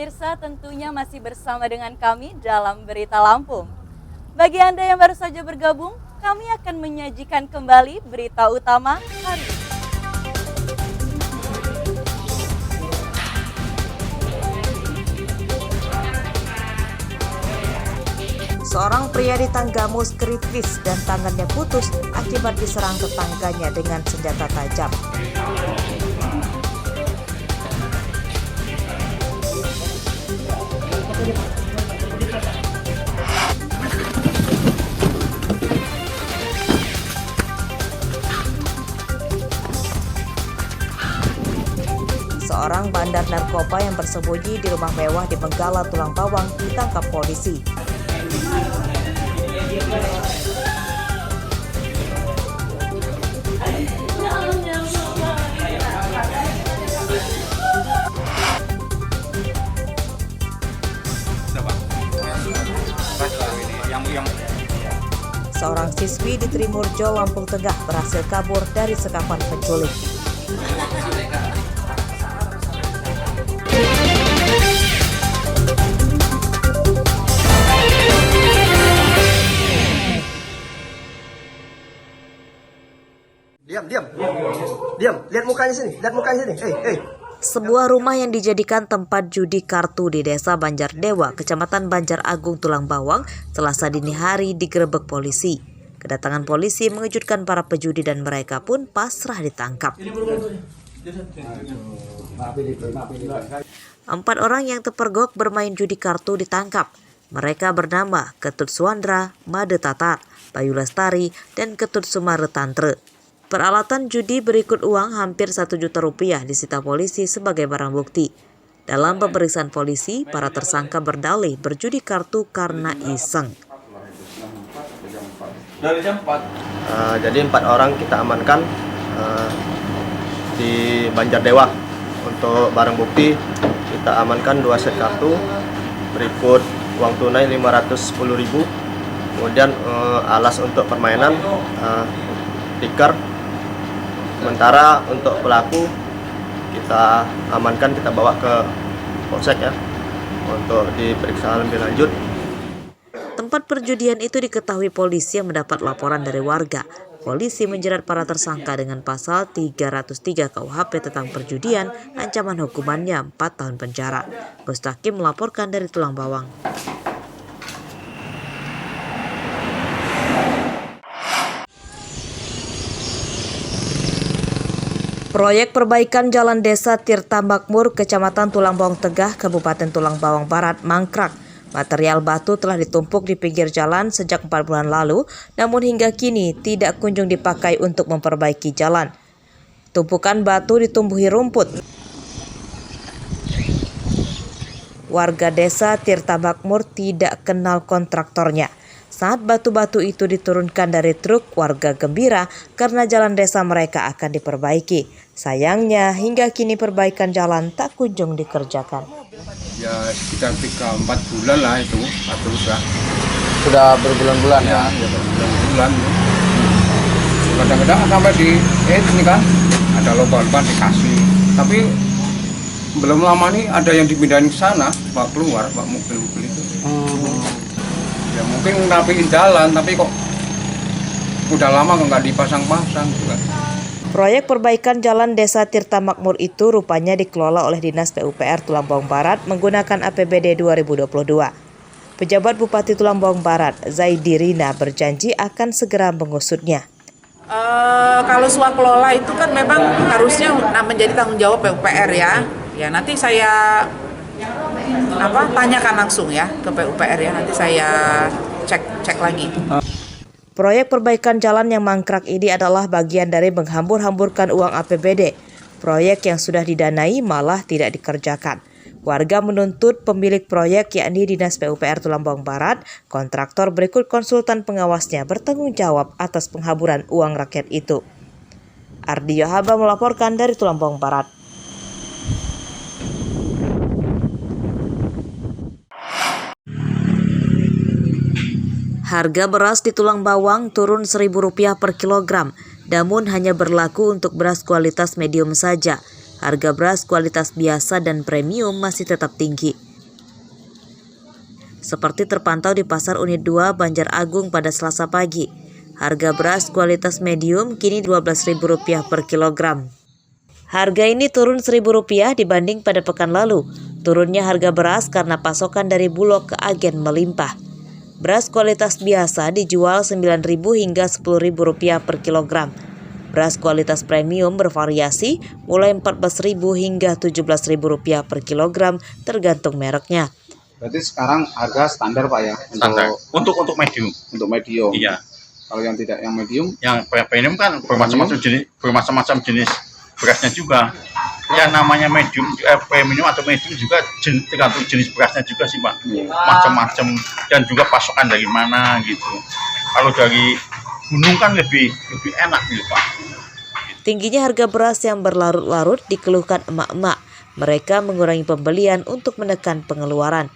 pemirsa, tentunya masih bersama dengan kami dalam Berita Lampung. Bagi Anda yang baru saja bergabung, kami akan menyajikan kembali berita utama hari ini. Seorang pria di Tanggamus kritis dan tangannya putus akibat diserang tetangganya dengan senjata tajam. Seorang bandar narkoba yang bersembunyi di rumah mewah di Benggala Tulang Bawang ditangkap polisi. Seorang siswi di Trimurjo, Lampung Tengah berhasil kabur dari sekapan penculik. Diam, lihat mukanya sini, Sebuah rumah yang dijadikan tempat judi kartu di Desa Banjardewa, Kecamatan Banjar Agung, Tulang Bawang, Selasa dini hari digerebek polisi. Kedatangan polisi mengejutkan para pejudi dan mereka pun pasrah ditangkap. 4 orang yang terpergok bermain judi kartu ditangkap. Mereka bernama Ketut Suandra, Made Tatar, Bayu Lestari, dan Ketut Sumare Tantre. Peralatan judi berikut uang hampir 1 juta rupiah disita polisi sebagai barang bukti. Dalam pemeriksaan polisi, para tersangka berdalih berjudi kartu karena iseng. Jadi 4 orang kita amankan di Banjardewa. Untuk barang bukti kita amankan 2 set kartu, berikut uang tunai 510.000, kemudian alas untuk permainan, tikar. Sementara untuk pelaku kita amankan, kita bawa ke polsek ya untuk diperiksa lebih lanjut. Tempat perjudian itu diketahui polisi yang mendapat laporan dari warga. Polisi menjerat para tersangka dengan pasal 303 KUHP tentang perjudian, ancaman hukumannya 4 tahun penjara. Mustaqim melaporkan dari Tulang Bawang. Proyek perbaikan Jalan Desa Tirta Makmur, Kecamatan Tulang Bawang Tengah, Kabupaten Tulang Bawang Barat, mangkrak. Material batu telah ditumpuk di pinggir jalan sejak 4 bulan lalu, namun hingga kini tidak kunjung dipakai untuk memperbaiki jalan. Tumpukan batu ditumbuhi rumput. Warga desa Tirta Makmur tidak kenal kontraktornya. Saat batu-batu itu diturunkan dari truk, warga gembira karena jalan desa mereka akan diperbaiki. Sayangnya, hingga kini perbaikan jalan tak kunjung dikerjakan. Ya sekitar 3-4 bulan lah itu, atau Sudah berbulan-bulan ya? berbulan-bulan. Kadang-kadang sampai di ini kan, ada lubang-lubang dikasih. Tapi belum lama nih ada yang dipindahin ke sana, Pak keluar, Pak mobil-mobil itu. Ya mungkin ngerapiin jalan, tapi kok udah lama kok nggak dipasang-pasang juga. Proyek perbaikan jalan Desa Tirta Makmur itu rupanya dikelola oleh Dinas PUPR Tulang Bawang Barat menggunakan APBD 2022. Pejabat Bupati Tulang Bawang Barat, Zaidi Rina, berjanji akan segera mengusutnya. Kalau swakelola itu kan memang harusnya menjadi tanggung jawab PUPR ya. Ya nanti saya tanyakan langsung ya ke PUPR ya, nanti saya cek lagi. Proyek perbaikan jalan yang mangkrak ini adalah bagian dari menghambur-hamburkan uang APBD. Proyek yang sudah didanai malah tidak dikerjakan. Warga menuntut pemilik proyek yakni Dinas PUPR Tulang Bawang Barat, kontraktor berikut konsultan pengawasnya bertanggung jawab atas penghamburan uang rakyat itu. Ardi Yohaba melaporkan dari Tulang Bawang Barat. Harga beras di Tulang Bawang turun Rp1.000 per kilogram, namun hanya berlaku untuk beras kualitas medium saja. Harga beras kualitas biasa dan premium masih tetap tinggi. seperti terpantau di Pasar Unit 2 Banjar Agung pada Selasa pagi. Harga beras kualitas medium kini Rp12.000 per kilogram. Harga ini turun Rp1.000 dibanding pada pekan lalu. Turunnya harga beras karena pasokan dari Bulog ke agen melimpah. Beras kualitas biasa dijual Rp9.000 hingga Rp10.000 per kilogram. Beras kualitas premium bervariasi mulai Rp14.000 hingga Rp17.000 per kilogram tergantung mereknya. Berarti sekarang harga standar Pak ya? Standar. Untuk medium. Untuk medium. Iya. Kalau yang tidak yang medium? Yang premium kan bermacam-macam jenis berasnya juga. Ya namanya medium, premium atau medium juga tergantung jenis berasnya juga sih Pak. Macam-macam dan juga pasokan dari mana gitu. Kalau dari gunung kan lebih enak gitu Pak. Tingginya harga beras yang berlarut-larut dikeluhkan emak-emak. Mereka mengurangi pembelian untuk menekan pengeluaran.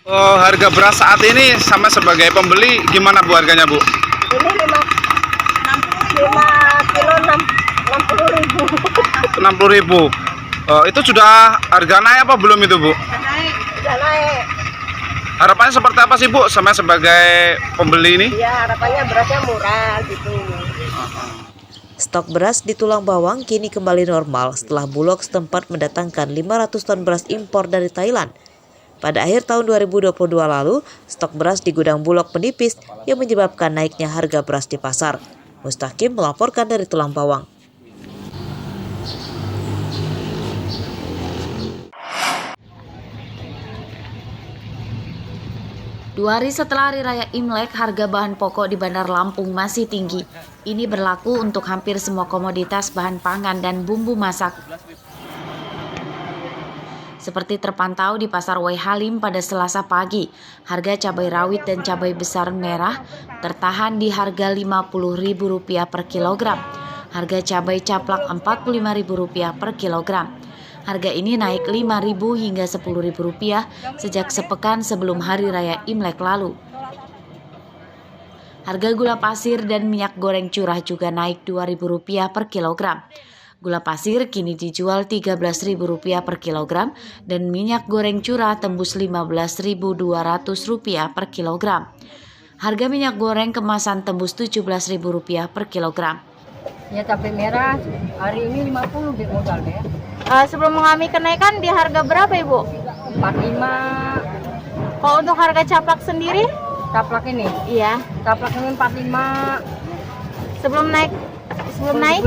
Harga beras saat ini sama sebagai pembeli gimana Bu harganya Bu? Ini 5 kilo 60.000. Itu sudah harga naik apa belum itu Bu? Sudah naik. Harapannya seperti apa sih Bu sama sebagai pembeli ini? Ya harapannya berasnya murah gitu. Stok beras di Tulang Bawang kini kembali normal setelah Bulog setempat mendatangkan 500 ton beras impor dari Thailand. Pada akhir tahun 2022 lalu, stok beras di gudang Bulog menipis yang menyebabkan naiknya harga beras di pasar. Mustaqim melaporkan dari Tulang Bawang. Dua hari setelah Hari Raya Imlek, harga bahan pokok di Bandar Lampung masih tinggi. Ini berlaku untuk hampir semua komoditas bahan pangan dan bumbu masak. Seperti terpantau di Pasar Wai Halim pada Selasa pagi, harga cabai rawit dan cabai besar merah tertahan di harga Rp50.000 per kilogram. Harga cabai caplak Rp45.000 per kilogram. Harga ini naik Rp5.000 hingga Rp10.000 sejak sepekan sebelum Hari Raya Imlek lalu. Harga gula pasir dan minyak goreng curah juga naik Rp2.000 per kilogram. Gula pasir kini dijual Rp13.000 per kilogram dan minyak goreng curah tembus Rp15.200 per kilogram. Harga minyak goreng kemasan tembus Rp17.000 per kilogram. Ya cabai merah hari ini 50 di modal ya. Sebelum mengalami kenaikan di harga berapa Ibu? 45. Kalau untuk harga caplak sendiri? Caplak ini? Iya. Caplak ini 45. Sebelum naik? Sebelum naik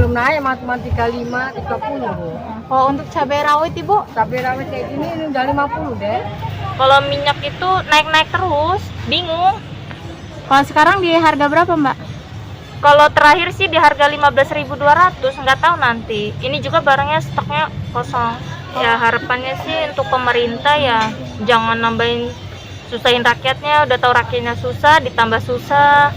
cuma 35, 30. Kalau untuk cabai rawit Ibu? Cabai rawit kayak gini ini udah 50 deh. Kalau minyak itu naik-naik terus, bingung. Kalau sekarang di harga berapa Mbak? Kalau terakhir sih di harga 15.200, nggak tahu nanti. Ini juga barangnya stoknya kosong. Ya harapannya sih untuk pemerintah ya jangan nambahin susahin rakyatnya. Udah tahu rakyatnya susah, ditambah susah.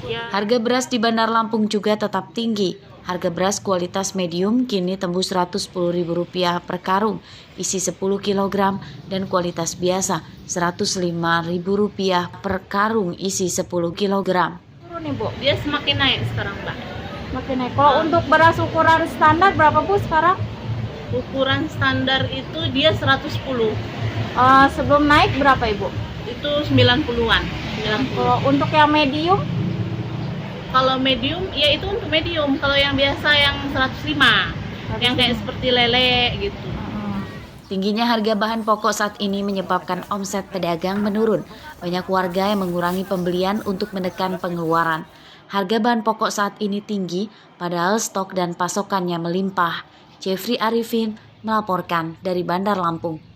Ya. Harga beras di Bandar Lampung juga tetap tinggi. Harga beras kualitas medium kini tembus Rp110.000 per karung, isi 10 kg, dan kualitas biasa Rp105.000 per karung, isi 10 kg. Nih Bu, Dia semakin naik sekarang Mbak. makin naik. Kalau untuk beras ukuran standar berapa Bu sekarang? Ukuran standar itu dia 110. Sebelum naik berapa Ibu? Itu 90-an. Kalau untuk yang medium? Kalau medium, ya itu untuk medium. Kalau yang biasa yang 105. Yang kayak seperti lele gitu. Tingginya harga bahan pokok saat ini menyebabkan omset pedagang menurun. Banyak warga yang mengurangi pembelian untuk menekan pengeluaran. Harga bahan pokok saat ini tinggi, padahal stok dan pasokannya melimpah. Jeffrey Arifin melaporkan dari Bandar Lampung.